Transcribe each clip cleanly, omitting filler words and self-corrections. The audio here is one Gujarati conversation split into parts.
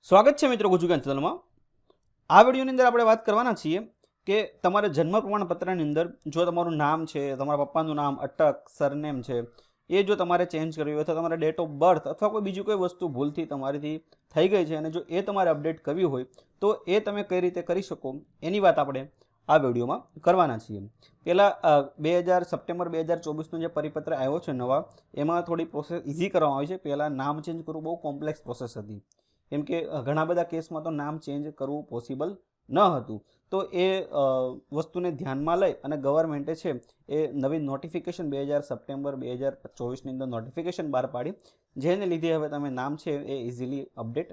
સ્વાગત છે મિત્રો ગુજુગાન ચેનલમાં। આ વિડીયોની અંદર આપણે વાત કરવાના છીએ કે તમારે જન્મ પ્રમાણપત્રની અંદર જો તમારું નામ છે, તમારા પપ્પાનું નામ, અટક, સરનેમ છે, એ જો તમારે ચેન્જ કરવી હોય અથવા તમારે ડેટ ઓફ બર્થ અથવા કોઈ બીજી કોઈ વસ્તુ ભૂલથી તમારીથી થઈ ગઈ છે અને જો એ તમારે અપડેટ કરવી હોય તો એ તમે કઈ રીતે કરી શકો એની વાત આપણે આ વિડીયોમાં કરવાના છીએ। પહેલાં સપ્ટેમ્બર 2024નો જે પરિપત્ર આવ્યો છે નવા, એમાં થોડી પ્રોસેસ ઇઝી કરવામાં આવી છે। પહેલાં નામ ચેન્જ કરવું બહુ કોમ્પ્લેક્સ પ્રોસેસ હતી, કેમ કે ઘણા બધા કેસમાં તો નામ ચેન્જ કરવું પોસિબલ ન હતું। તો એ વસ્તુને ધ્યાનમાં લઈ અને ગવર્મેન્ટે છે એ નવી નોટિફિકેશન સપ્ટેમ્બર 2024ની અંદર નોટિફિકેશન બહાર પાડી, જેને લીધે હવે તમે નામ છે એ ઇઝીલી અપડેટ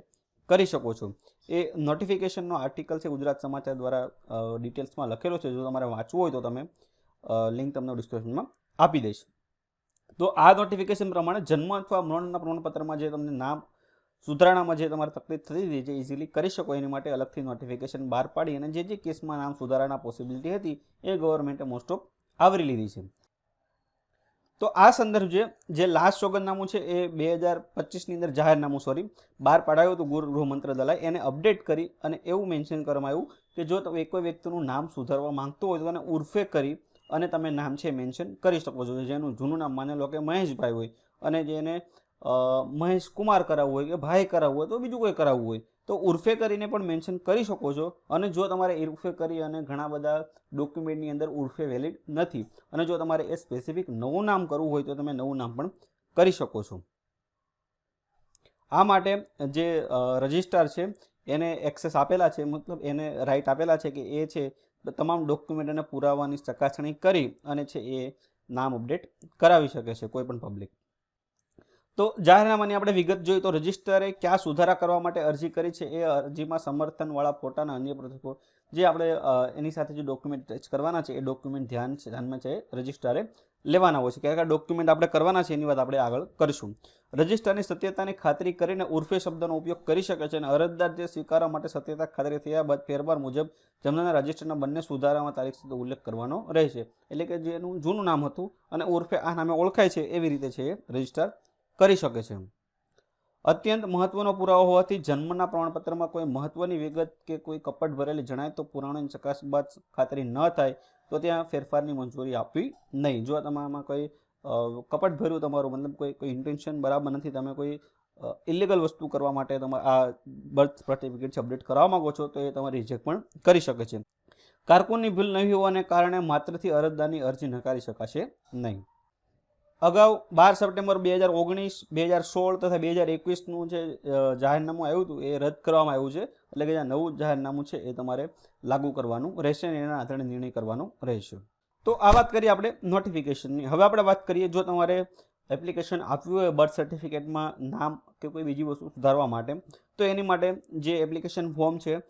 કરી શકો છો। એ નોટિફિકેશનનો આર્ટિકલ છે ગુજરાત સમાચાર દ્વારા ડિટેલ્સમાં લખેલો છે। જો તમારે વાંચવું હોય તો તમે લિંક તમને ડિસ્ક્રિપ્શનમાં આપી દઈશ। તો આ નોટિફિકેશન પ્રમાણે જન્મ અથવા મરણના પ્રમાણપત્રમાં જે તમને નામ સુધારણામાં જે તમારે તકલીફ થતી હતી જે ઇઝીલી કરી શકો એની માટે અલગથી નોટિફિકેશન બહાર પાડી અને જે કેસમાં નામ સુધારણા પોસિબિલિટી હતી એ ગવર્મેન્ટે મોસ્ટ ઓફ આવરી લીધી છે। તો આ સંદર્ભે જે લાસ્ટ સોગંદનામું છે એ 2025ની અંદર જાહેરનામું બહાર પાડાયું હતું ગૃહ મંત્રાલય, એને અપડેટ કરી અને એવું મેન્શન કરવામાં આવ્યું કે જો તમે કોઈ વ્યક્તિનું નામ સુધારવા માંગતો હોય તો તેને ઉર્ફે કરી અને તમે નામ છે મેન્શન કરી શકો છો। જેનું જૂનું નામ માની લો કે મહેશભાઈ હોય અને જેને મહેશ કુમાર કરાવવું હોય કે ભાઈ કરાવવું હોય તો બીજું કોઈ કરાવવું હોય તો ઉર્ફે કરીને પણ મેન્શન કરી શકો છો। અને જો તમારે ઉર્ફે કરી અને ઘણા બધા ડોક્યુમેન્ટની અંદર ઉર્ફે વેલિડ નથી અને જો તમારે એ સ્પેસિફિક નવું નામ કરવું હોય તો તમે નવું નામ પણ કરી શકો છો। આ માટે જે રજિસ્ટ્રાર છે એને એક્સેસ આપેલા છે, મતલબ એને રાઇટ આપેલા છે કે એ છે તમામ ડોક્યુમેન્ટ અને પુરાવાની ચકાસણી કરી અને છે એ નામ અપડેટ કરાવી શકે છે કોઈ પણ પબ્લિક। તો જાહેરનામાની આપણે વિગત જોઈએ તો રજિસ્ટરે ક્યાં સુધારા કરવા માટે અરજી કરી છે એ અરજીમાં સમર્થનવાળા ફોટાના અન્ય પ્રતિકો જે આપણે એની સાથે જે ડોક્યુમેન્ટ ટચ કરવાના છે એ ડોક્યુમેન્ટ ધ્યાનમાં છે રજિસ્ટ્રારે લેવાના હોય છે। કયા ડોક્યુમેન્ટ આપણે કરવાના છે એની વાત આપણે આગળ કરીશું। રજિસ્ટ્રારની સત્યતાની ખાતરી કરીને ઉર્ફે શબ્દનો ઉપયોગ કરી શકે છે અને અરજદાર જે સ્વીકારવા માટે સત્યતા ખાતરી થયા બાદ ફેરફાર મુજબ જમણાના રજિસ્ટરના બંને સુધારામાં તારીખ સુધી ઉલ્લેખ કરવાનો રહેશે। એટલે કે જેનું જૂનું નામ હતું અને ઉર્ફે આ નામે ઓળખાય છે એવી રીતે છે એ રજિસ્ટ્રાર કરી શકે છે। અત્યંત મહત્વનો પુરાવો હોવાથી જન્મના પ્રમાણપત્રમાં કોઈ મહત્વની વિગત કે કોઈ કપટ ભરેલી જણાય તો પુરાણોની ચકાસ બાદ ખાતરી ન થાય તો ત્યાં ફેરફારની મંજૂરી આપવી નહીં। જો તમારામાં કોઈ કપટ ભર્યું તમારું મતલબ કોઈ ઇન્ટેન્શન બરાબર નથી, તમે કોઈ ઇલીગલ વસ્તુ કરવા માટે તમે આ બર્થ સર્ટિફિકેટ અપડેટ કરવા માંગો છો તો એ તમારે રિજેક્ટ પણ કરી શકે છે। કારકુનની ભૂલ નહીં હોવાને કારણે માત્રથી અરજદારની અરજી નકારી શકાશે નહીં। અગાઉ 12 સપ્ટેમ્બર 2019, 2016 તથા 2021નું જે જાહેરનામું આવ્યું હતું એ રદ કરવામાં આવ્યું છે। એટલે કે જે નવું જાહેરનામું છે એ તમારે લાગુ કરવાનું રહેશે અને એના આધારે નિર્ણય કરવાનો રહેશે। તો આ વાત કરીએ આપણે નોટિફિકેશનની। હવે આપણે વાત કરીએ જો તમારે એપ્લિકેશન આપ્યું હોય બર્થ સર્ટિફિકેટમાં નામ કે કોઈ બીજી વસ્તુ સુધારવા માટે તો એની માટે જે એપ્લિકેશન ફોર્મ છે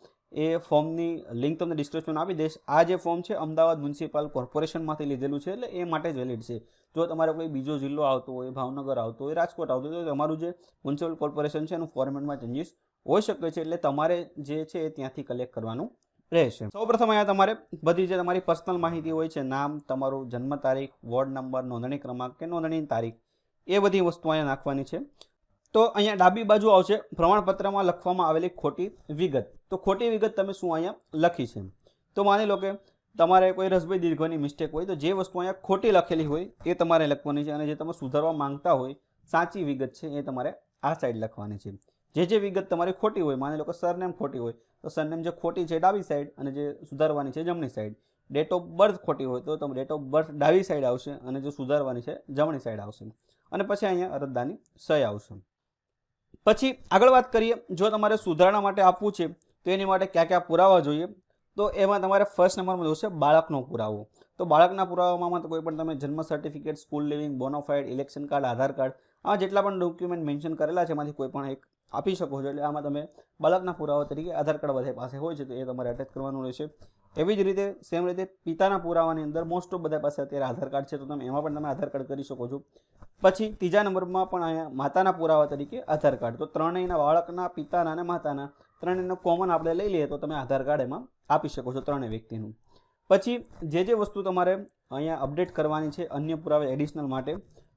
એ ફોર્મની લિંક તમને ડિસ્ક્રિપ્શનમાં આપી દઈશ। આ જે ફોર્મ છે અમદાવાદ મ્યુનિસિપલ કોર્પોરેશનમાંથી લીધેલું છે એટલે એ માટે જ વેલિડ છે। જો તમારે કોઈ બીજો જિલ્લો આવતો હોય, ભાવનગર આવતો હોય, રાજકોટ આવતો હોય તો તમારું જે મ્યુનિસિપલ કોર્પોરેશન છે એનું ફોર્મેટમાં ચેન્જીસ હોઈ શકે છે, એટલે તમારે જે છે એ ત્યાંથી કલેક્ટ કરવાનું રહેશે। સૌપ્રથમ અહીંયા તમારે બધી જે તમારી પર્સનલ માહિતી હોય છે, નામ, તમારું જન્મ તારીખ, વોર્ડ નંબર, નોંધણી ક્રમાંક કે નોંધણીની તારીખ, એ બધી વસ્તુ અહીંયા નાખવાની છે। તો અહીંયા ડાબી બાજુ આવશે પ્રમાણપત્રમાં લખવામાં આવેલી ખોટી વિગત। તો ખોટી વિગત તમે શું અહીંયા લખી છે? તો માની લો કે તમારે કોઈ રસભાઈ દીર્ઘની મિસ્ટેક હોય તો જે વસ્તુ અહીંયા ખોટી લખેલી હોય એ તમારે લખવાની છે અને જે તમે સુધારવા માંગતા હોય સાચી વિગત છે એ તમારે આ સાઈડ લખવાની છે। જે વિગત તમારી ખોટી હોય, માની લો કે સરનેમ ખોટી હોય તો સરનેમ જે ખોટી છે ડાબી સાઈડ અને જે સુધારવાની છે જમણી સાઈડ। ડેટ ઓફ બર્થ ખોટી હોય તો તમે ડેટ ઓફ બર્થ ડાબી સાઈડ આવશે અને જે સુધારવાની છે જમણી સાઈડ આવશે અને પછી અહીંયા અરજદારની સહી આવશે। પછી આગળ વાત કરીએ જો તમારે સુધારણા માટે આપવું છે તો એની માટે કયા કયા પુરાવા જોઈએ તો એમાં તમારે ફર્સ્ટ નંબરમાં જોશે બાળકનો પુરાવો। તો બાળકના પુરાવામાં કોઈ પણ તમે જન્મ certificate, school leaving, bonafide, election card, Aadhaar card, આ જેટલા પણ ડોક્યુમેન્ટ મેન્શન કરેલા છે એમાંથી કોઈ પણ એક આપી શકો છો। એટલે આમાં તમે બાળકના પુરાવા તરીકે આધાર કાર્ડ બધા પાસે હોય છે તો એ તમારે અટેચ કરવાનું રહેશે। એવી જ રીતે સેમ રીતે પિતાના પુરાવાની અંદર મોસ્ટ ઓફ બધા પાસે અત્યારે આધાર કાર્ડ છે તો તમે એમાં પણ તમે આધાર કાર્ડ કરી શકો છો। પછી ત્રીજા નંબરમાં પણ અહીંયા માતાના પુરાવા તરીકે આધાર કાર્ડ। તો ત્રણેયના બાળકના, પિતાના અને માતાના ત્રણેયનો કોમન આપણે લઈ લઈએ તો તમે આધાર કાર્ડ એમાં આપી શકો છો ત્રણેય વ્યક્તિનું। પછી જે વસ્તુ તમારે અહીંયા અપડેટ કરવાની છે અન્ય પુરાવા એડિશનલ માટે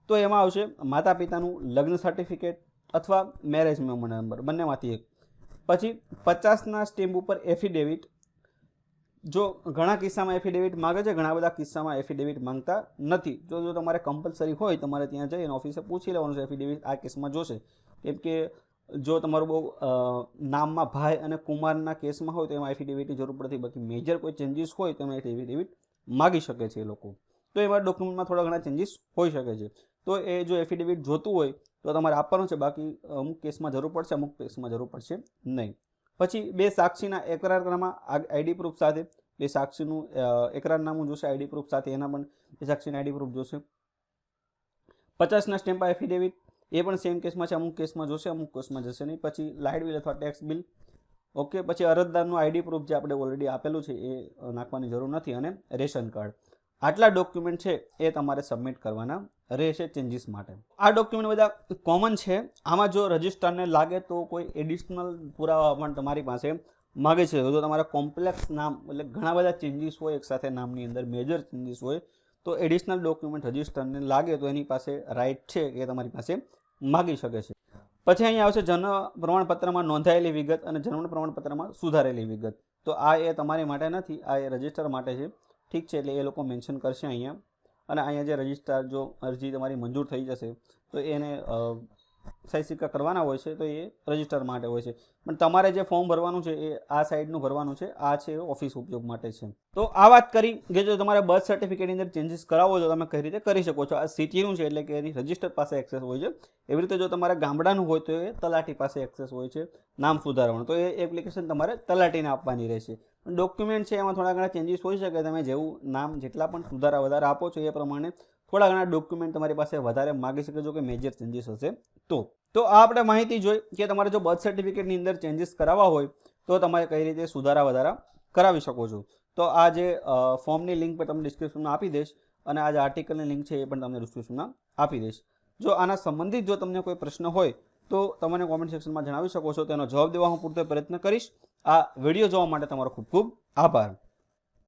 તો એમાં આવશે માતા પિતાનું લગ્ન સર્ટિફિકેટ અથવા મેરેજ મેમો નંબર, બંનેમાંથી એક। પછી 50ના સ્ટેમ્પ ઉપર એફિડેવિટ, જો ઘણા કિસ્સામાં એફિડેવિટ માગે છે, ઘણા બધા કિસ્સામાં એફિડેવિટ માંગતા નથી. જો તમારે કમ્પલસરી હોય તમારે ત્યાં જઈને ઓફિસે પૂછી લેવાનું છે એફિડેવિટ આ કેસમાં જોશે. કેમ કે જો તમારું બહુ નામમાં ભાઈ અને કુમારના કેસમાં હોય તો એમાં એફિડેવિટની જરૂર પડતી, બાકી મેજર કોઈ ચેન્જીસ હોય તો એમાં એફિડેવિટ માગી શકે છે એ લોકો. તો એમાં ડોક્યુમેન્ટમાં થોડા ઘણા ચેન્જીસ હોઈ શકે છે. તો એ જો એફિડેવિટ જોતું હોય તો તમારે આપવાનું છે, બાકી અમુક કેસમાં જરૂર પડશે, અમુક કેસમાં જરૂર પડશે નહીં. પછી 2 સાક્ષીના એકરારનામા આઈડી પ્રૂફ સાથે, 2 સાક્ષીનું એકરારનામું જોશે આઈડી પ્રૂફ સાથે, એના પણ 2 સાક્ષીના આઈડી પ્રૂફ જોશે. 50ના સ્ટેમ્પ એફિડેવિટ, એ પણ સેમ કેસમાં છે, અમુક કેસમાં જોશે, અમુક કેસમાં જશે નહીં. પછી લાઇટ બિલ અથવા ટેક્સ બિલ, ઓકે. પછી અરજદારનું આઈડી પ્રૂફ જે આપણે ઓલરેડી આપેલું છે એ નાખવાની જરૂર નથી, અને રેશન કાર્ડ. આટલા ડોક્યુમેન્ટ છે એ તમારે સબમિટ કરવાના રહેશે ચેન્જીસ માટે. આ ડોક્યુમેન્ટ બધા કોમન છે. આમાં જો રજિસ્ટરને લાગે તો કોઈ એડિશનલ પુરાવા પણ તમારી પાસે માગે છે. જો તમારા કોમ્પ્લેક્સ નામ એટલે ઘણા બધા ચેન્જીસ હોય એકસાથે નામની અંદર, મેજર ચેન્જીસ હોય, તો એડિશનલ ડોક્યુમેન્ટ રજિસ્ટરને લાગે તો એની પાસે રાઇટ છે કે તમારી પાસે માગી શકે છે. પછી અહીંયા આવશે જન્મ પ્રમાણપત્રમાં નોંધાયેલી વિગત અને જન્મ પ્રમાણપત્રમાં સુધારેલી વિગત. તો આ એ તમારી માટે નથી, આ એ રજિસ્ટર માટે છે. ઠીક છે, એટલે એ લોકો મેન્શન કરશે અહીંયા. અને અહીંયા જે રજિસ્ટર જો અરજી તમારી મંજૂર થઈ જશે તો એને સહી સિક્કા કરવાના હોય છે, તો એ રજિસ્ટર માટે હોય છે. પણ તમારે જે ફોર્મ ભરવાનું છે એ આ સાઈડનું ભરવાનું છે, આ છે ઓફિસ ઉપયોગ માટે છે. તો આ વાત કરી કે જો તમારે બર્થ સર્ટિફિકેટની અંદર ચેન્જીસ કરાવો છો તમે કઈ રીતે કરી શકો છો. આ સિટીનું છે એટલે કે એની રજિસ્ટર પાસે એક્સેસ હોય છે. એવી રીતે જો તમારે ગામડાનું હોય તો એ તલાટી પાસે એક્સેસ હોય છે નામ સુધારવાનું, તો એ એપ્લિકેશન તમારે તલાટીને આપવાની રહેશે. ડોક્યુમેન્ટ છે એમાં થોડા ઘણા ચેન્જીસ હોઈ શકે. તમે જેવું નામ જેટલા પણ સુધારા વધારે આપો છો એ પ્રમાણે થોડા ઘણા ડોક્યુમેન્ટ તમારી પાસે વધારે માગી શકે છો કે મેજર ચેન્જીસ હશે તો. આ આપણે માહિતી જોઈ કે તમારે જો બર્થ સર્ટિફિકેટની અંદર ચેન્જીસ કરાવવા હોય તો તમારે કઈ રીતે સુધારા વધારા કરાવી શકો છો. તો આ જે ફોર્મની લિંક પણ તમને ડિસ્ક્રિપ્શનમાં આપી દઈશ, અને આ જે આર્ટિકલની લિંક છે એ પણ તમને ડિસ્ક્રિપ્શનમાં આપી દઈશ. જો આના સંબંધિત જો તમને કોઈ પ્રશ્ન હોય તો તમને કોમેન્ટ સેક્શનમાં જણાવી શકો છો. તેનો જવાબ દેવા હું પૂરતો પ્રયત્ન કરીશ. આ વિડીયો જોવા માટે તમારો ખૂબ ખૂબ આભાર.